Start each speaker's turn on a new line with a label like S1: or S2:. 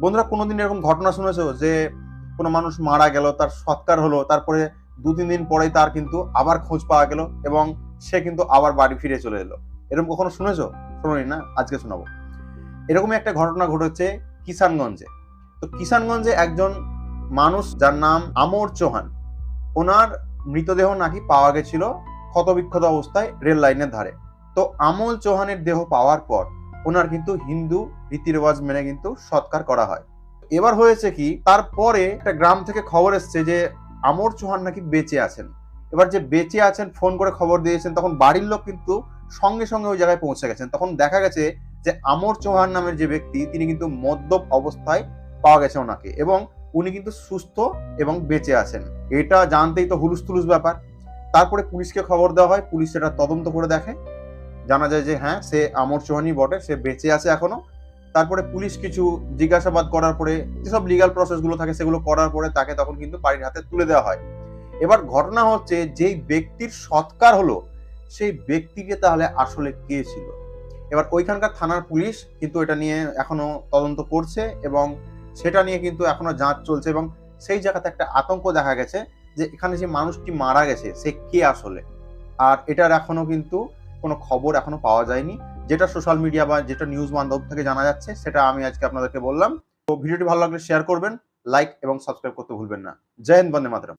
S1: বন্ধুরা, কোনোদিন এরকম ঘটনা শুনেছো যে কোনো মানুষ মারা গেল, তার সৎকার হলো, তারপরে 2-3 দিন পরেই তার কিন্তু আবার খোঁজ পাওয়া গেল এবং সে কিন্তু আবার বাড়ি ফিরে চলে এলো? এরকম কখনো শুনেছো? শোনোনি না? আজকে শোনাবো। এরকমই একটা ঘটনা ঘটেছে কিষানগঞ্জে। তো কিষানগঞ্জে একজন মানুষ যার নাম আমর চৌহান, ওনার মৃতদেহ নাকি পাওয়া গেছিল ক্ষতবিক্ষত অবস্থায় রেল লাইনের ধারে। তো আমল চৌহানের দেহ পাওয়ার পর ওনার কিন্তু হিন্দু রীতি রেওয়াজ মেনে কিন্তু সৎকার করা হয়। এবার হয়েছে কি, তারপরে একটা গ্রাম থেকে খবর এসছে যে আমর চৌহান নাকি বেঁচে আছেন। এবার যে বেঁচে আছেন ফোন করে খবর দিয়েছেন, তখন বাড়ির লোক কিন্তু সঙ্গে সঙ্গে ওই জায়গায় পৌঁছে গেছেন। তখন দেখা গেছে যে আমর চৌহান নামের যে ব্যক্তি, তিনি কিন্তু মদ্যপ অবস্থায় পাওয়া গেছে ওনাকে, এবং উনি কিন্তু সুস্থ এবং বেঁচে আছেন। এটা জানতেই তো হুলুস তুলুস ব্যাপার। তারপরে পুলিশকে খবর দেওয়া হয়, পুলিশ সেটা তদন্ত করে দেখে, জানা যায় যে হ্যাঁ, সে আমর চৌহানই বটে, সে বেঁচে আছে এখনো। তারপরে পুলিশ কিছু জিজ্ঞাসাবাদ করার পরে, যেসব লিগাল প্রসেস গুলো থাকে সেগুলো করার পরে তাকে তখন কিন্তু বাড়ির হাতে তুলে দেওয়া হয়। এবার ঘটনা হচ্ছে, যেই ব্যক্তির সৎকার হলো সেই ব্যক্তিকে তাহলে আসলে কে ছিল? এবার ওইখানকার থানার পুলিশ কিন্তু এটা নিয়ে এখনো তদন্ত করছে এবং সেটা নিয়ে কিন্তু এখনো যাঁচ চলছে, এবং সেই জায়গাতে একটা আতঙ্ক দেখা গেছে যে এখানে যে মানুষটি মারা গেছে সে কে আসলে। আর এটার এখনো কিন্তু কোনো খবর এখনো পাওয়া যায়নি। যেটা সোশ্যাল মিডিয়া বা যেটা নিউজ মাধ্যম থেকে জানা যাচ্ছে সেটা আমি আজকে আপনাদেরকে বললাম। তো ভিডিওটি ভালো লাগলে শেয়ার করবেন, লাইক এবং সাবস্ক্রাইব করতে ভুলবেন না। জয় হিন্দ, বন্দে মাতরম।